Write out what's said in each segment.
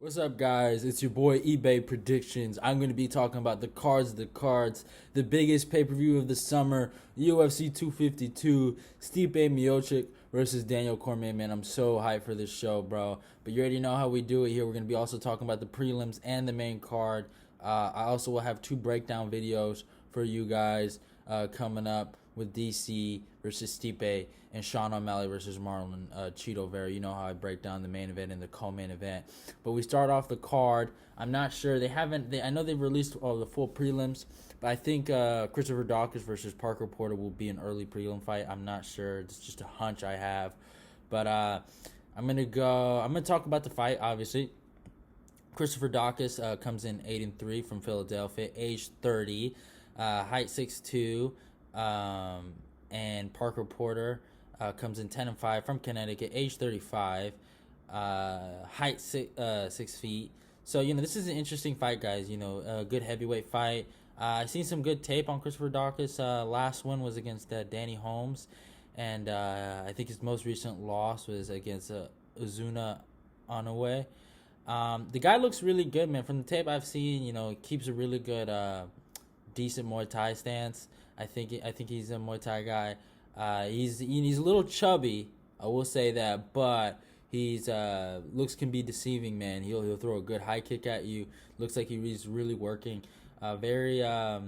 What's up, guys? It's your boy eBay Predictions. I'm going to be talking about the biggest pay per view of the summer, UFC 252, Stipe Miocic versus Daniel Cormier. Man, I'm so hyped for this show, bro. But you already know how we do it here. We're going to be also talking about the prelims and the main card. I also will have two breakdown videos for you guys coming up with DC versus Stipe and Sean O'Malley versus Marlon Cheeto Vera. You know how I break down the main event and the co-main event. But we start off the card. I'm not sure. I know they've released all the full prelims, but I think Christopher Daukaus versus Parker Porter will be an early prelim fight. I'm not sure. It's just a hunch I have. But I'm going to talk about the fight, obviously. Christopher Daukaus comes in 8-3 from Philadelphia, age 30, height 6'2", and Parker Porter comes in 10-5 from Connecticut, age 35, height 6 feet. So this is an interesting fight, guys. A good heavyweight fight. I've seen some good tape on Christopher Daukaus. Last one was against Danny Holmes, and I think his most recent loss was against Uzuna Onoue. The guy looks really good, man. From the tape I've seen, he keeps a really good, decent Muay Thai stance. I think he's a Muay Thai guy. He's a little chubby, I will say that, but he's looks can be deceiving, man. He'll throw a good high kick at you. Looks like he's really working. Very I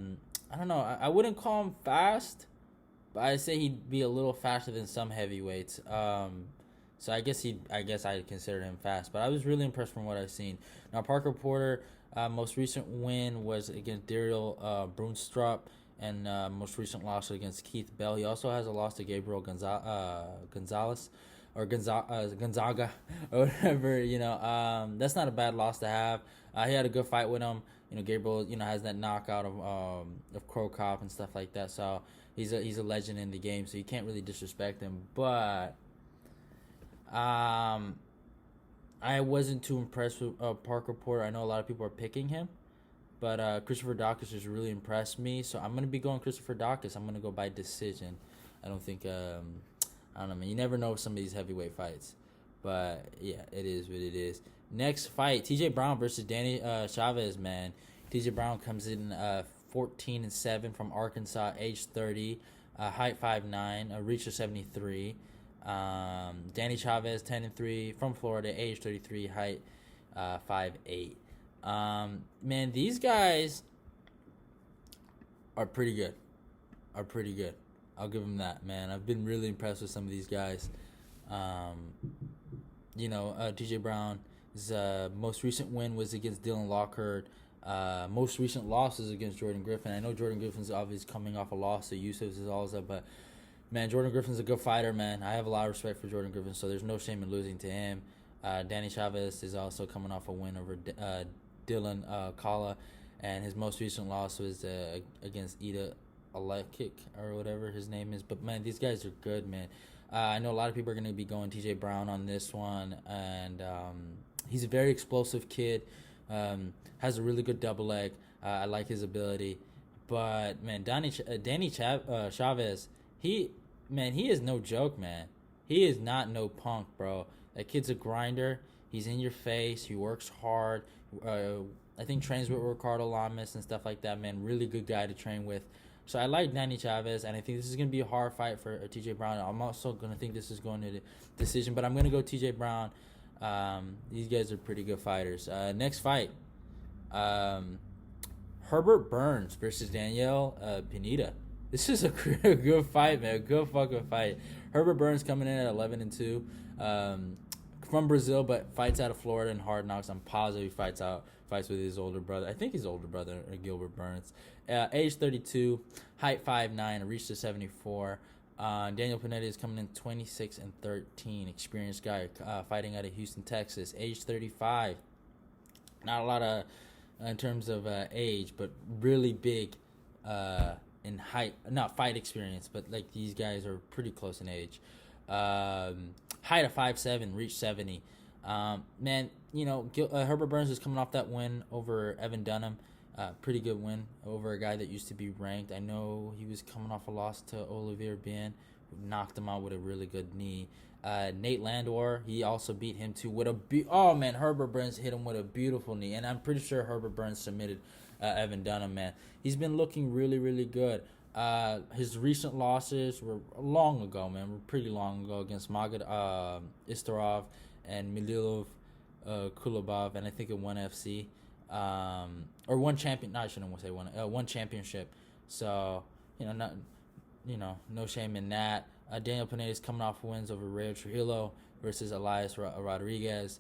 don't know. I wouldn't call him fast, but I'd say he'd be a little faster than some heavyweights. So I guess I'd consider him fast, but I was really impressed from what I've seen. Now Parker Porter, most recent win was against Daryl Brunstrup, and most recent loss against Keith Bell. He also has a loss to Gabriel Gonzalez or Gonzaga or whatever. That's not a bad loss to have. He had a good fight with him. Gabriel, has that knockout of Crow Cop and stuff like that. So he's a legend in the game. So you can't really disrespect him, but. I wasn't too impressed with Parker Porter. I know a lot of people are picking him, but Christopher Daukaus just really impressed me. So I'm gonna be going Christopher Daukaus. I'm gonna go by decision. I don't think I don't know, man. You never know with some of these heavyweight fights, but yeah, it is what it is. Next fight: T.J. Brown versus Danny Chavez. Man, T.J. Brown comes in 14-7 from Arkansas, age 30, height 5'9", reach of 73. Danny Chavez 10-3 from Florida, age 33, height 5'8". Man, these guys are pretty good. I'll give them that, man. I've been really impressed with some of these guys. TJ Brown, his most recent win was against Dylan Lockhart. Most recent loss is against Jordan Griffin. I know Jordan Griffin's obviously coming off a loss to Yusuf Zalza, but man, Jordan Griffin's a good fighter, man. I have a lot of respect for Jordan Griffin, so there's no shame in losing to him. Danny Chavez is also coming off a win over Dylan Kala, and his most recent loss was against Ida Alekik or whatever his name is. But, man, these guys are good, man. I know a lot of people are going to be going TJ Brown on this one, and he's a very explosive kid, has a really good double leg. I like his ability. But, man, Danny Chavez, he is no joke, man. He is not no punk, bro. That kid's a grinder. He's in your face. He works hard. I think trains with Ricardo Lamas and stuff like that, man. Really good guy to train with. So I like Danny Chavez, and I think this is going to be a hard fight for TJ Brown. I'm also going to think this is going to the decision, but I'm going to go TJ Brown. These guys are pretty good fighters. Next fight, Herbert Burns versus Daniel Pineda. This is a good fight, man. A good fucking fight. Herbert Burns coming in at 11-2, from Brazil, but fights out of Florida and Hard Knocks. I'm positive he fights with his older brother. I think his older brother, Gilbert Burns. Age 32, height 5'9", reach to 74. Daniel Pineda is coming in 26-13. Experienced guy, fighting out of Houston, Texas. Age 35. Not a lot of in terms of age, but really big. In height, not fight experience, but like these guys are pretty close in age. Height of 5'7", reach 70. Man, Herbert Burns is coming off that win over Evan Dunham. Pretty good win over a guy that used to be ranked. I know he was coming off a loss to Olivier Bien, knocked him out with a really good knee. Nate Landwehr, he also beat him too with a oh man, Herbert Burns hit him with a beautiful knee, and I'm pretty sure Herbert Burns submitted Evan Dunham. Man, he's been looking really, really good. His recent losses were long ago, man. Were pretty long ago against Magomed Istarov and Mililov Kulabov, and I think in one FC, or one champion. No, I shouldn't say one championship. So no shame in that. Daniel Pineda is coming off wins over Rayo Trujillo versus Elias Rodriguez.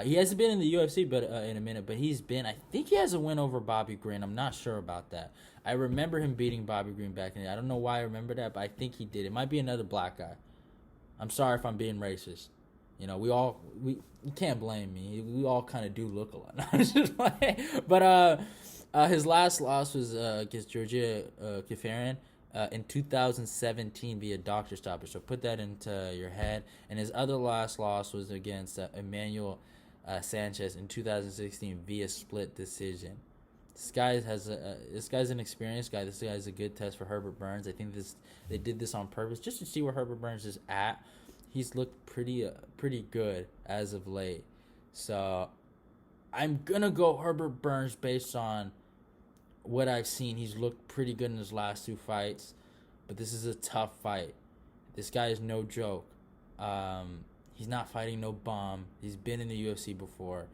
He hasn't been in the UFC but in a minute, but I think he has a win over Bobby Green. I'm not sure about that. I remember him beating Bobby Green back in the day. I don't know why I remember that, but I think he did. It might be another black guy. I'm sorry if I'm being racist. You can't blame me. We all kind of do look alike. But his last loss was against Jorge Kifarin in 2017 via doctor stoppage. So put that into your head. And his other last loss was against Emmanuel Sanchez in 2016 via split decision. This guy's an experienced guy. This guy's a good test for Herbert Burns. I think they did this on purpose just to see where Herbert Burns is at. He's looked pretty good as of late. So I'm going to go Herbert Burns based on what I've seen. He's looked pretty good in his last two fights. But this is a tough fight. This guy is no joke. He's not fighting no bum. He's been in the UFC before.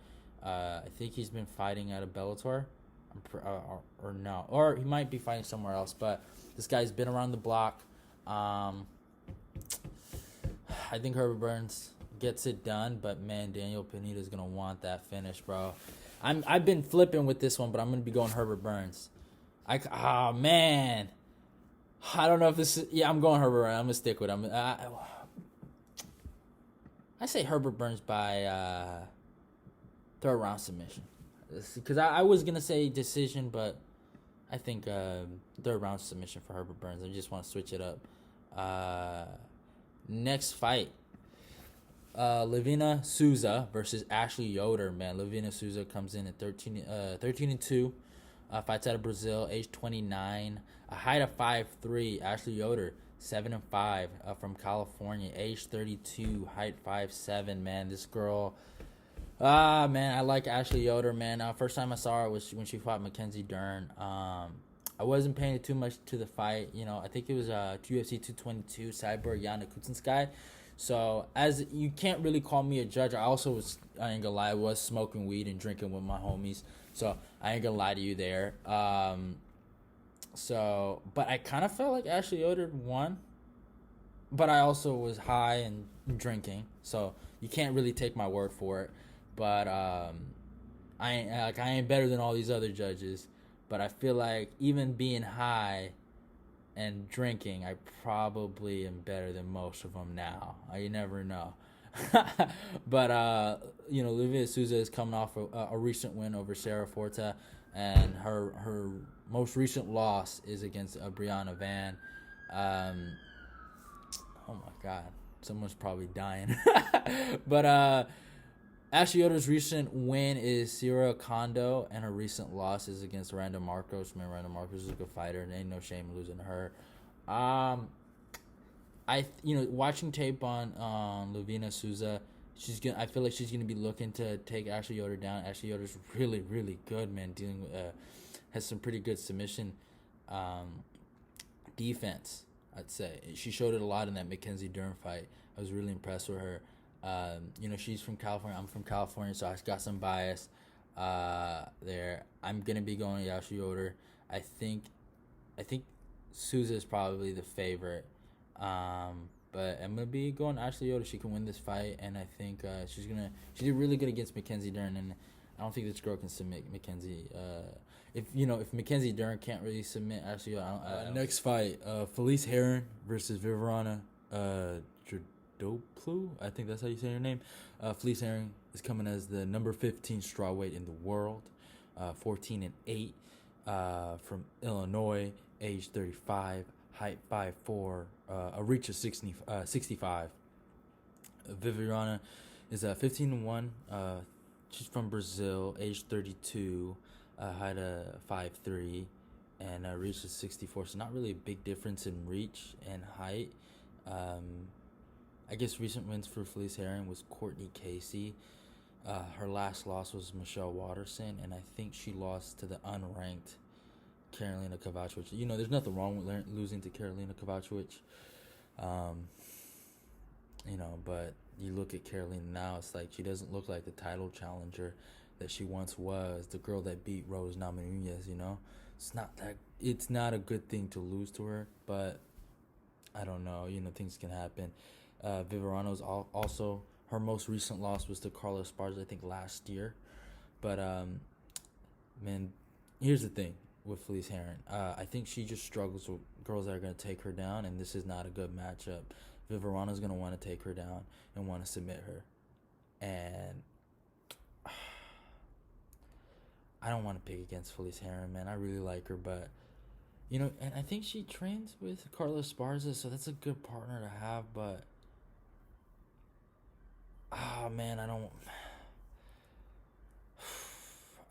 I think he's been fighting at a Bellator. Or no. Or he might be fighting somewhere else. But this guy's been around the block. I think Herbert Burns gets it done, but man, Daniel Pineda's gonna want that finish, bro. I've been flipping with this one, but I'm gonna be going Herbert Burns. Man, I don't know if this is. Yeah, I'm going Herbert Burns. I'm gonna stick with him. I say Herbert Burns by third round submission, because I was gonna say decision, but I think third round submission for Herbert Burns. I just want to switch it up. Next fight, Livia Souza versus Ashley Yoder. Man, Livia Souza comes in at 13-2. Fights out of Brazil, age 29. A height of 5'3". Ashley Yoder, 7-5. From California, age 32. Height 5'7". Man, this girl. Man, I like Ashley Yoder. Man, first time I saw her was when she fought Mackenzie Dern. I wasn't paying too much to the fight. I think it was UFC 222, Cyborg Yana Kutsinskaya. So, as you can't really call me a judge, I ain't gonna lie, I was smoking weed and drinking with my homies. So, I ain't gonna lie to you there. But I kind of felt like Ashley Yoder won. But I also was high and drinking. So, you can't really take my word for it. But I ain't better than all these other judges. But I feel like even being high and drinking, I probably am better than most of them now. You never know. But, Livia Souza is coming off a recent win over Sarah Forta. And her most recent loss is against Brianna Van. Oh, my God. Someone's probably dying. But, Ashley Yoder's recent win is Sierra Kondo, and her recent loss is against Randa Marcos. Man, Randa Marcos is a good fighter, and ain't no shame losing to her. Watching tape on Livia Souza, I feel like she's gonna be looking to take Ashley Yoder down. Ashley Yoder's really, really good, man. Dealing with has some pretty good submission defense. I'd say she showed it a lot in that Mackenzie Dern fight. I was really impressed with her. She's from California. I'm from California, so I got some bias there. I'm gonna be going Ashley Yoder. I think Souza is probably the favorite. But I'm gonna be going Ashley Yoder. She can win this fight, and I think she did really good against Mackenzie Dern, and I don't think this girl can submit Mackenzie. If Mackenzie Dern can't really submit Ashley Yoder. Next fight, Felice Herrig versus Viviana Jandiroba. I think that's how you say her name. Felice Herrig is coming as the number 15 strawweight in the world, 14-8, from Illinois, age 35, height 5'4", a reach of 65. Viviana is 15-1. She's from Brazil, age 32, height of 5'3", and reach of 64. So not really a big difference in reach and height. I guess recent wins for Felice Herrig was Courtney Casey. Her last loss was Michelle Watterson, and I think she lost to the unranked Karolina Kowalkiewicz. You know, there's nothing wrong with losing to Karolina Kowalkiewicz. You know, but you look at Karolina now, it's like she doesn't look like the title challenger that she once was, the girl that beat Rose Namajunas, you know. It's not a good thing to lose to her, but I don't know, you know, things can happen. Viviano's also, her most recent loss was to Carla Esparza, I think last year. But man, here's the thing with Felice Herrig. I think she just struggles with girls that are going to take her down, and this is not a good matchup. Viviano's going to want to take her down and want to submit her. And I don't want to pick against Felice Herrig, man. I really like her, but, you know, and I think she trains with Carla Esparza, so that's a good partner to have, but, man,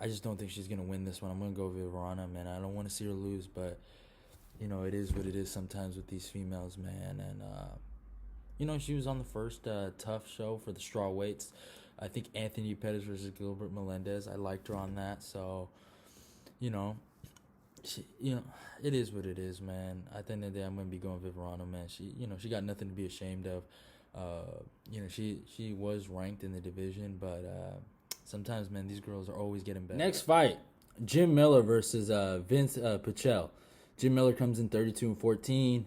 I just don't think she's going to win this one. I'm going to go Viviana, man. I don't want to see her lose, but, you know, it is what it is sometimes with these females, man. And, you know, she was on the first tough show for the strawweights. I think Anthony Pettis versus Gilbert Melendez. I liked her on that, so, you know, it is what it is, man. At the end of the day, I'm going to be going Viviana, man. She got nothing to be ashamed of. You know, she was ranked in the division, but sometimes, man, these girls are always getting better. Next fight, Jim Miller versus Vinc Pichel. Jim Miller comes in 32-14.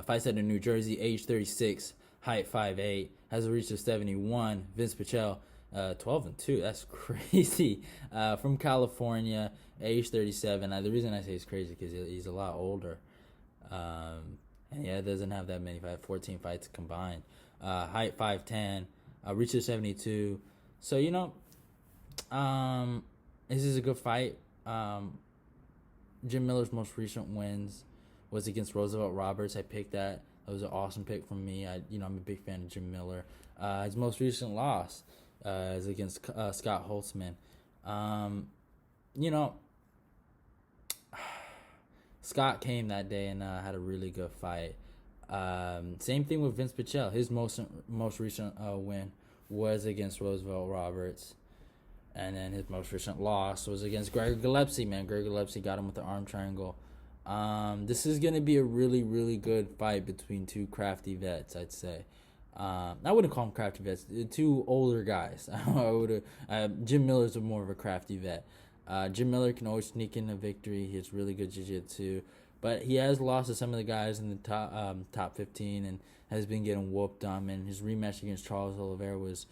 Fights out in New Jersey, age 36, height 5'8", has a reach of 71. Vinc Pichel, 12-2. That's crazy. From California, age 37. The reason I say it's crazy because he's a lot older. And yeah, doesn't have that many fights. 14 fights combined. Height 5'10", reach of 72. So, you know, this is a good fight. Jim Miller's most recent wins was against Roosevelt Roberts. I picked that. That was an awesome pick from me. I'm a big fan of Jim Miller. His most recent loss is against Scott Holtzman. You know, Scott came that day and had a really good fight. Same thing with Vinc Pichel. His most recent win was against Roosevelt Roberts. And then his most recent loss was against Gregor Gillespie, man. Gregor Gillespie got him with the arm triangle. This is going to be a really, really good fight between two crafty vets, I'd say. I wouldn't call them crafty vets. Two older guys. Jim Miller's more of a crafty vet. Jim Miller can always sneak in a victory. He has really good jiu-jitsu. But he has lost to some of the guys in the top 15 and has been getting whooped on. And his rematch against Charles Oliveira was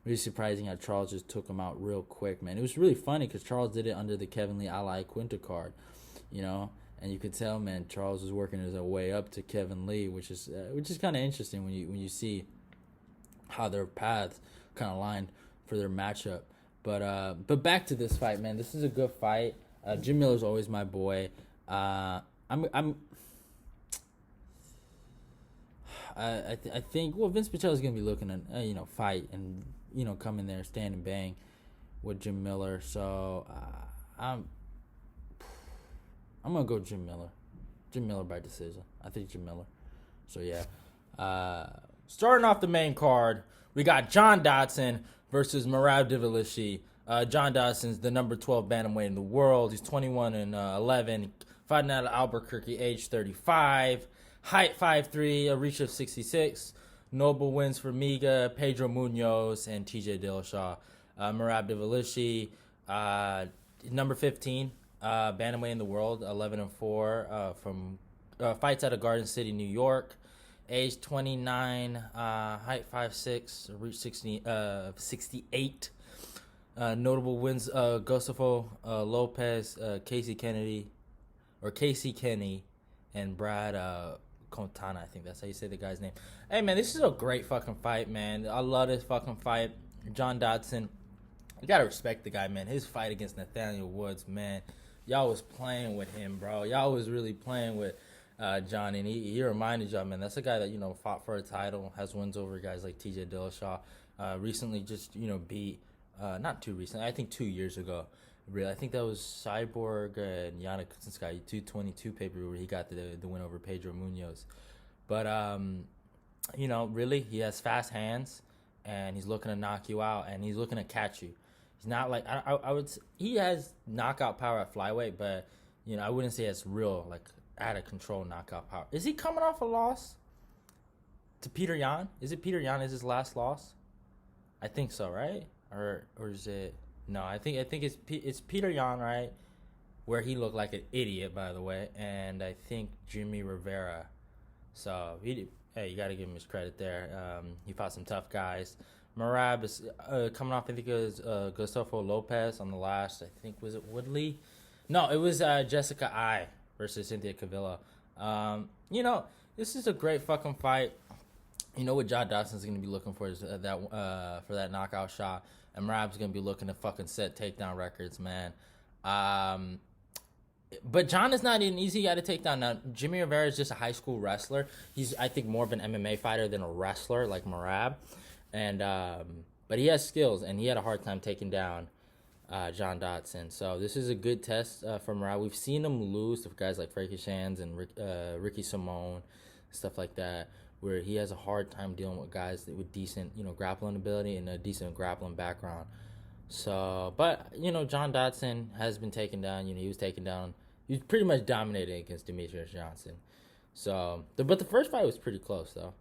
really surprising how Charles just took him out real quick, man. It was really funny because Charles did it under the Kevin Lee Ally Quinta card, you know. And you could tell, man, Charles was working his way up to Kevin Lee, which is kind of interesting when you see how their paths kind of aligned for their matchup. But back to this fight, man. This is a good fight. Jim Miller's always my boy. I think Vinc Pichel is gonna be looking at fight and come in there, stand and bang with Jim Miller. So I'm gonna go Jim Miller. Jim Miller by decision. I think Jim Miller. So yeah. Starting off the main card, we got John Dodson versus Merab Dvalishvili. John Dodson's the number 12 bantamweight in the world. He's 21-11, fighting out of Albuquerque, age 35, height 5'3", a reach of 66. Notable wins for Miga, Pedro Munoz, and TJ Dillashaw. Merab Dvalishvili, number 15, bantamweight in the world, 11-4, from fights out of Garden City, New York. Age 29, height 5'6", reach 68. Notable wins: Gustavo Lopez, Casey Kenny, and Brad Contana. I think that's how you say the guy's name. Hey, man, this is a great fucking fight, man. I love this fucking fight. John Dodson, you gotta respect the guy, man. His fight against Nathaniel Woods, man. Y'all was playing with him, bro. Y'all was really playing with John, and he reminded y'all, man, that's a guy that, fought for a title, has wins over guys like TJ Dillashaw. Recently just, beat, not too recently, I think 2 years ago, really. I think that was Cyborg and Yana Kucinskaya, 222 pay-per-view, where he got the win over Pedro Munoz. But, really, he has fast hands, and he's looking to knock you out, and he's looking to catch you. He's not like I would. He has knockout power at flyweight, but I wouldn't say it's real like out of control knockout power. Is he coming off a loss to Peter Yan? Is it Peter Yan is his last loss? I think so, right? Or is it? No, I think it's Peter Yan, right? Where he looked like an idiot, by the way, and I think Jimmy Rivera. So you got to give him his credit there. He fought some tough guys. Merab is coming off. I think it was Gustavo Lopez on the last. I think was it Woodley? No, it was Jessica I versus Cynthia Calvillo. This is a great fucking fight. What John Dodson's gonna be looking for is for that knockout shot, and Merab's gonna be looking to fucking set takedown records, man. But John is not an easy guy to take down. Now, Jimmy Rivera is just a high school wrestler. He's, I think, more of an MMA fighter than a wrestler like Marab. And but he has skills, and he had a hard time taking down John Dodson. So this is a good test for Marab. We've seen him lose to guys like Frankie Shands and Ricky Simone, stuff like that, where he has a hard time dealing with guys with decent, grappling ability and a decent grappling background. So, but, John Dodson has been taken down. He was taken down. He was pretty much dominating against Demetrius Johnson. So, but the first fight was pretty close, though.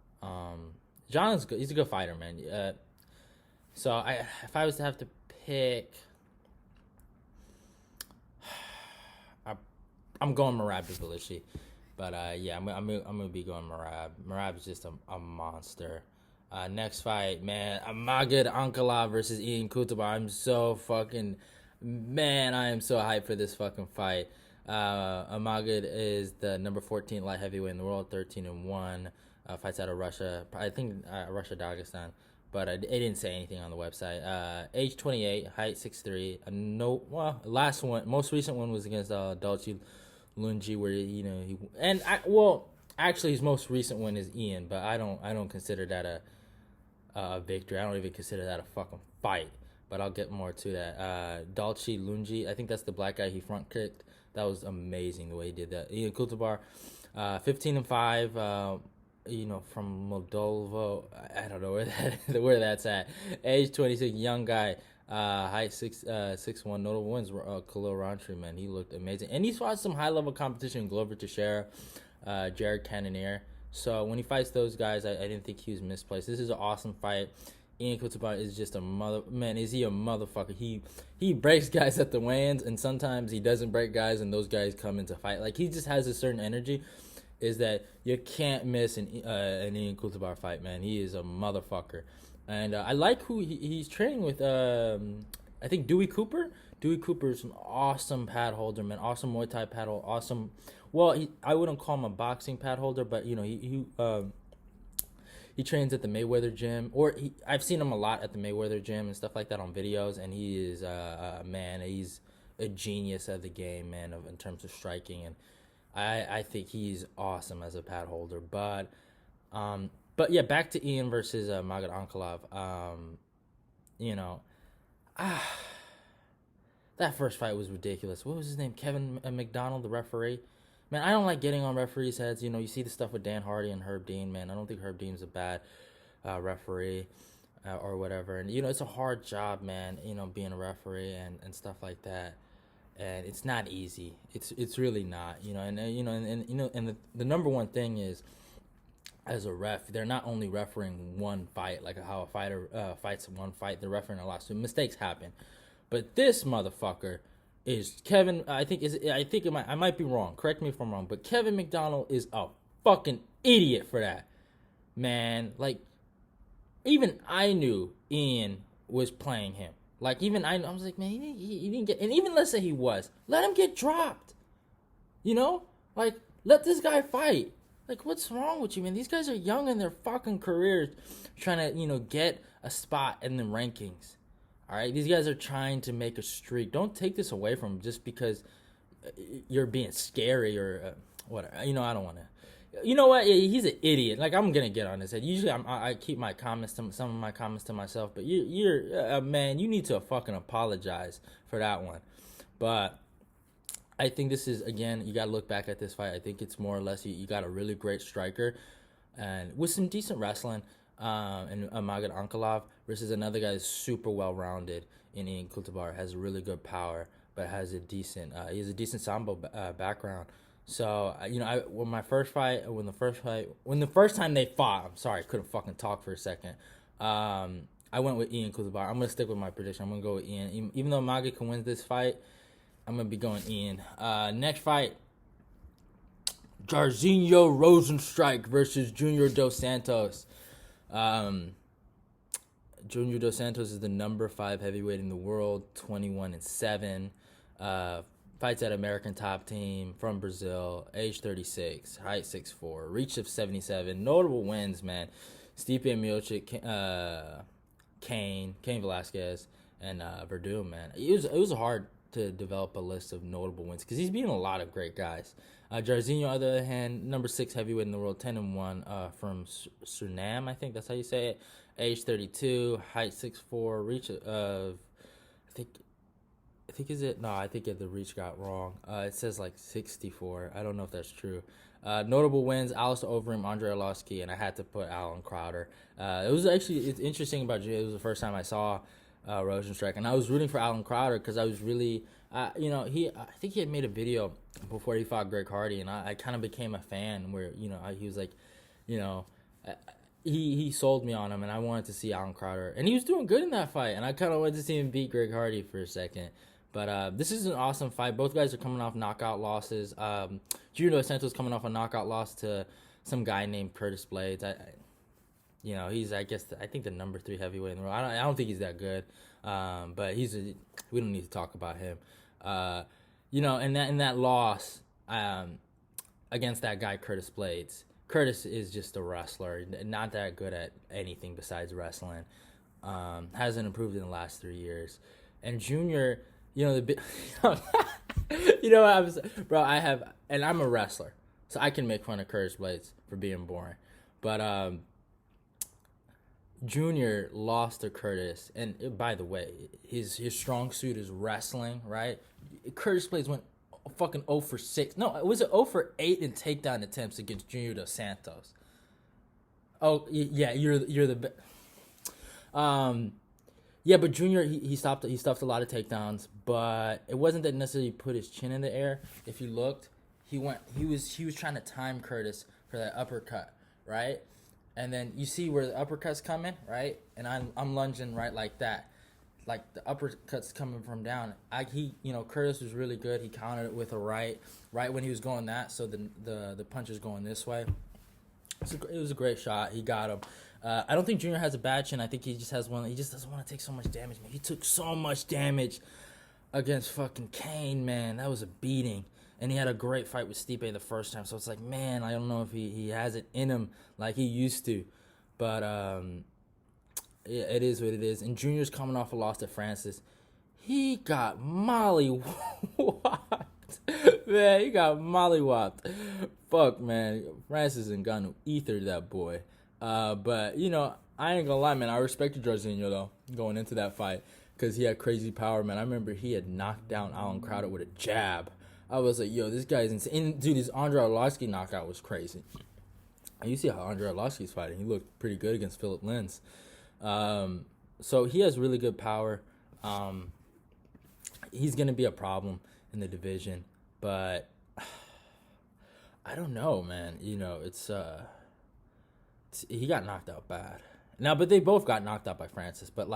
John is good. He's a good fighter, man. So, if I was to have to pick, I'm going Merab Dvalishvili. But, I'm going to be going Merab. Merab is just a monster. Next fight, man, Magomed Ankalaev versus Ian Cuțelaba. I am so hyped for this fucking fight. Magomed is the number 14 light heavyweight in the world, 13-1. Fights out of Russia, I think Russia, Dagestan. But it didn't say anything on the website. Age 28, height 6'3". Most recent one was against Dodson Lungi, where actually his most recent one is Ian, but I don't consider that a victory. I don't even consider that a fucking fight, but I'll get more to that. Dvalishvili Lungi, I think that's the black guy he front kicked. That was amazing the way he did that. Ian Cuțelaba, 15-5, from Moldova. I don't know where that's at. Age 26, young guy, height 6'1". Notable wins, Khalil Rountree, man, he looked amazing, and he's fought some high level competition. Glover Teixeira, Jared Cannonier. So when he fights those guys, I didn't think he was misplaced. This is an awesome fight. Ian Cuțelaba is just is he a motherfucker? He breaks guys at the weigh-ins, and sometimes he doesn't break guys, and those guys come into fight. Like, he just has a certain energy, is that you can't miss an Ian Cuțelaba fight, man. He is a motherfucker. And I like who he's training with. I think Dewey Cooper. Dewey Cooper is an awesome pad holder, man. Awesome Muay Thai pad holder. Awesome. Well, I wouldn't call him a boxing pad holder, but he trains at the Mayweather gym, or I've seen him a lot at the Mayweather gym and stuff like that on videos. And he is man, he's a genius at the game, man, in terms of striking. And I think he's awesome as a pad holder. But yeah, back to Ian versus Magomed Ankalaev. That first fight was ridiculous. What was his name? Kevin McDonald, the referee. Man, I don't like getting on referees' heads. You see the stuff with Dan Hardy and Herb Dean, man. I don't think Herb Dean's a bad referee or whatever. And, it's a hard job, man, being a referee and stuff like that. And it's not easy. It's really not, And the number one thing is, as a ref, they're not only refereeing one fight, like how a fighter fights one fight. They're refereeing a lot, so mistakes happen. But this motherfucker is Kevin. I might be wrong. Correct me if I'm wrong. But Kevin McDonald is a fucking idiot for that, man. Like, even I knew Ian was playing him. Like, even I was like, man, he didn't get. And even let's say he was, let him get dropped. Like, let this guy fight. Like, what's wrong with you, man? These guys are young in their fucking careers, trying to, get a spot in the rankings. All right? These guys are trying to make a streak. Don't take this away from them just because you're being scary or whatever. I don't want to. You know what? Yeah, he's an idiot. Like, I'm going to get on his head. Usually, I keep my comments, some of my comments to myself. But you're man, you need to fucking apologize for that one. But I think this is, again, you got to look back at this fight. I think it's more or less you got a really great striker. and with some decent wrestling. And Magomed Ankalaev versus another guy that's super well rounded in Ian Cuțelaba, has really good power, but has a decent he has a decent sambo background. So when the first time they fought, I'm sorry, I couldn't fucking talk for a second. I went with Ian Cuțelaba. I'm gonna stick with my prediction. I'm gonna go with Ian, even though Magomed can win this fight. I'm gonna be going Ian. Next fight, Jairzinho Rozenstruik versus Junior Dos Santos. Junior Dos Santos is the number 5 heavyweight in the world, 21-7. Fights at American Top Team from Brazil, age 36, height 6'4", reach of 77. Notable wins, man. Stipe Miocic, Cain Velasquez, and Verdum, man. It was hard to develop a list of notable wins because he's beaten a lot of great guys. Jairzinho, on the other hand, number 6 heavyweight in the world, 10-1, from Suriname, I think that's how you say it. Age 32, height 6'4", reach of, I think the reach got wrong. It says like 64. I don't know if that's true. Notable wins: Alistair Overeem, Andre Arlovski, and I had to put Alan Crowder. It's interesting about Jay. It was the first time I saw Rozenstruik, and I was rooting for Alan Crowder because I was really, I think he had made a video before he fought Greg Hardy, and I kind of became a fan where, he was like, he sold me on him, and I wanted to see Alan Crowder, and he was doing good in that fight, and I kind of wanted to see him beat Greg Hardy for a second. But this is an awesome fight. Both guys are coming off knockout losses. Junior Dos Santos coming off a knockout loss to some guy named Curtis Blades. He's, I think the number 3 heavyweight in the world. I don't think he's that good. But we don't need to talk about him. In that loss against that guy Curtis Blades, Curtis is just a wrestler, not that good at anything besides wrestling. Hasn't improved in the last 3 years. And Junior, I'm a wrestler, so I can make fun of Curtis Blades for being boring. But Junior lost to Curtis, and by the way, his strong suit is wrestling, right? Curtis Blades went fucking 0 for 6. No, it was 0 for 8 in takedown attempts against Junior Dos Santos. Oh yeah, you're the best. Yeah, but Junior, he stuffed a lot of takedowns, but it wasn't that necessarily he put his chin in the air. If you looked, he was trying to time Curtis for that uppercut, right? And then you see where the uppercut's coming, right? And I'm lunging right like that, like the uppercut's coming from down. Curtis was really good. He countered it with a right when he was going that, so the punch is going this way. It was a great shot. He got him. I don't think Junior has a bad chin. I think he just has one. He just doesn't want to take so much damage, man. He took so much damage against fucking Cain, man. That was a beating. And he had a great fight with Stipe the first time. So it's like, man, I don't know if he has it in him like he used to. But yeah, it is what it is. And Junior's coming off a loss to Francis. He got mollywopped. Man, he got mollywopped. Fuck, man. Francis and Ngannou ethered that boy. But, I ain't gonna lie, man. I respected Jairzinho, though, going into that fight. Because he had crazy power, man. I remember he had knocked down Alan Crowder with a jab. I was like, yo, this guy's insane. And, dude, this Andre Arlovski knockout was crazy. And you see how Andre Arlovski's fighting. He looked pretty good against Philip Lins. So he has really good power. He's going to be a problem in the division. But I don't know, man. He got knocked out bad. Now, but they both got knocked out by Francis. But,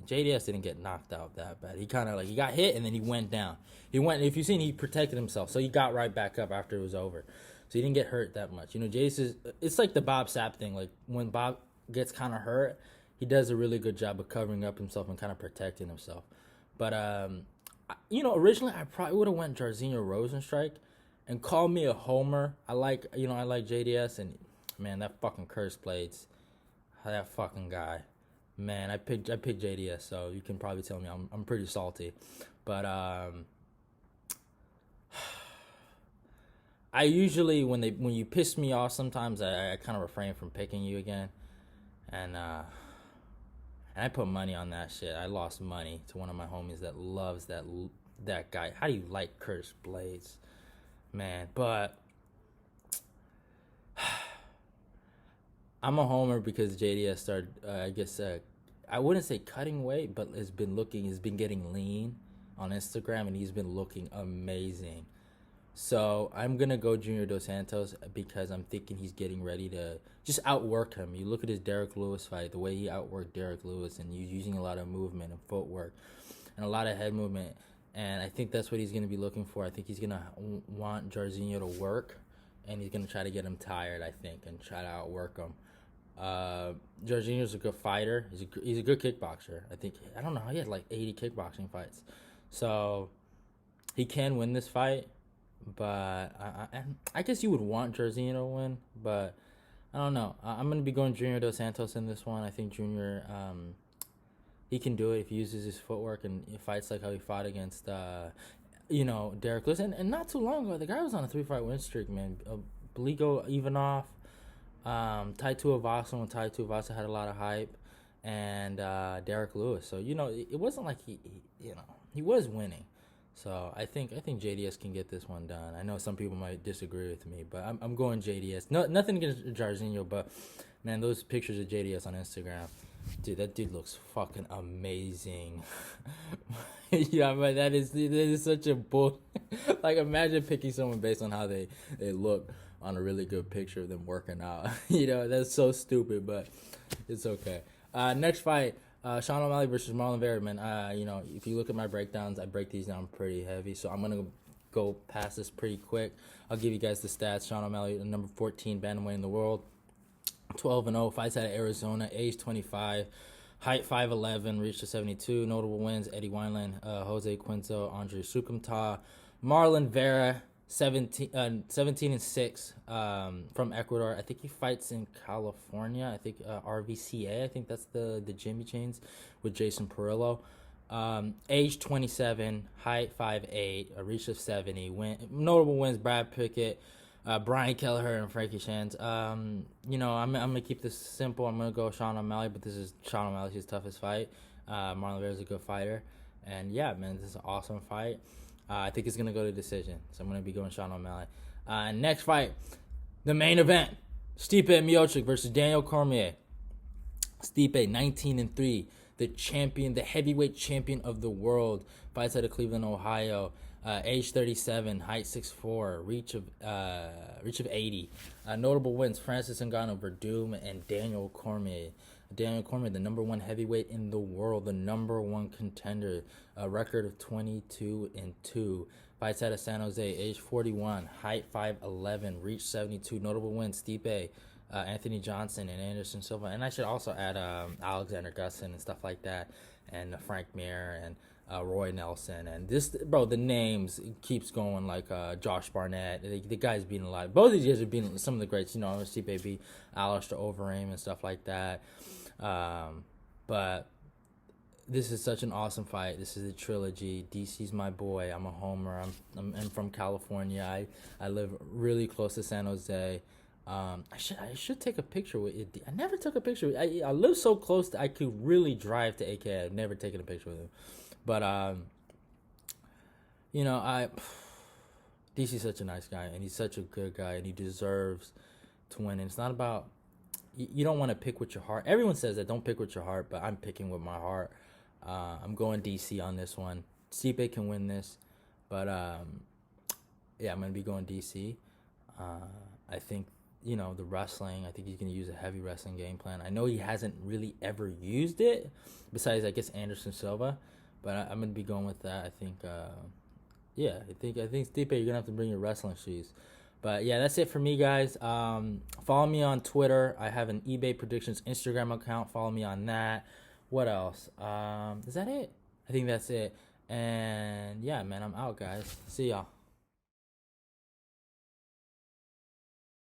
JDS didn't get knocked out that bad. He kind of, he got hit and then he went down. If you've seen, he protected himself. So he got right back up after it was over. So he didn't get hurt that much. JDS it's like the Bob Sapp thing. Like, when Bob gets kind of hurt, he does a really good job of covering up himself and kind of protecting himself. But, originally I probably would have went Jairzinho Rozenstruik and call me a homer. I like JDS, and, man, that fucking Curtis Blades. That fucking guy, man. I picked JDS, so you can probably tell me I'm pretty salty, but I usually when you piss me off, sometimes I kind of refrain from picking you again, and I put money on that shit. I lost money to one of my homies that loves that guy. How do you like Curtis Blades, man? But I'm a homer because JDS started, I guess, I wouldn't say cutting weight, but has been getting lean on Instagram, and he's been looking amazing. So I'm going to go Junior Dos Santos because I'm thinking he's getting ready to just outwork him. You look at his Derek Lewis fight, the way he outworked Derek Lewis, and he's using a lot of movement and footwork and a lot of head movement. And I think that's what he's going to be looking for. I think he's going to want Jairzinho to work, and he's going to try to get him tired, I think, and try to outwork him. Jairzinho's a good fighter. He's a good kickboxer. I don't know, he had like 80 kickboxing fights. So he can win this fight. But I guess you would want Jairzinho to win, but I don't know. I'm going to be going Junior Dos Santos in this one. I think Junior, he can do it if he uses his footwork and he fights like how he fought against, Derek Lewis. And not too long ago, the guy was on a 3-fight win streak, man. Bligo Ivanov, Tai Tuivasa when Tai Tuivasa had a lot of hype, and Derek Lewis. So, it wasn't like he was winning. So I think JDS can get this one done. I know some people might disagree with me, but I'm going JDS. No, nothing against Jairzinho, but man, those pictures of JDS on Instagram, dude, that dude looks fucking amazing. Yeah, but that is such a bull. Like, imagine picking someone based on how they look on a really good picture of them working out. That's so stupid, but it's okay. Next fight. Sean O'Malley versus Marlon Vera, man. If you look at my breakdowns, I break these down pretty heavy, so I'm going to go past this pretty quick. I'll give you guys the stats. Sean O'Malley, the number 14 bantamweight in the world, 12-0, fights out of Arizona, age 25, height 5'11", reach to 72. Notable wins: Eddie Wineland, Jose Quinto, Andre Sukumta. Marlon Vera, 17-6, from Ecuador. I think he fights in California. I think RVCA. I think that's the gym he chains with Jason Perillo. Age 27, height 5'8", a reach of 70. Notable wins: Brad Pickett, Brian Kelleher, and Frankie Shans. I'm gonna keep this simple. I'm gonna go Sean O'Malley, but this is Sean O'Malley's toughest fight. Marlon Vera is a good fighter, and yeah, man, this is an awesome fight. I think it's going to go to decision, so I'm going to be going Sean O'Malley. Next fight, the main event, Stipe Miocic versus Daniel Cormier. Stipe, 19-3, the champion, the heavyweight champion of the world, fights out of Cleveland, Ohio. Age 37, height 6'4", reach of 80. Notable wins: Francis Ngannou, Verdum, and Daniel Cormier. Daniel Cormier, the number 1 heavyweight in the world, the number 1 contender, a record of 22-2. Fights out of San Jose, age 41, height 5'11", reach 72. Notable wins: Stipe, Anthony Johnson, and Anderson Silva. And I should also add Alexander Gustin and stuff like that, and Frank Mir and Roy Nelson. And the names keeps going, like Josh Barnett. The guy's beating a lot. Both of these guys are beating some of the greats. Stipe beat Alistair Overeem and stuff like that. But this is such an awesome fight. This is a trilogy. DC's my boy. I'm a homer. I'm from California. I live really close to San Jose. I should take a picture with it. I never took a picture. I live so close that I could really drive to AK. I've never taken a picture with him. But DC's such a nice guy, and he's such a good guy, and he deserves to win. And it's not about, you don't want to pick with your heart. Everyone says that, don't pick with your heart, but I'm picking with my heart. I'm going DC on this one. Stipe can win this, but I'm going to be going DC. I think, the wrestling, I think he's going to use a heavy wrestling game plan. I know he hasn't really ever used it, besides, I guess, Anderson Silva, but I'm going to be going with that. I think, I think Stipe, you're going to have to bring your wrestling shoes. But yeah, that's it for me, guys. Follow me on Twitter. I have an eBay Predictions Instagram account. Follow me on that. What else? Is that it? I think that's it. And yeah, man, I'm out, guys. See y'all.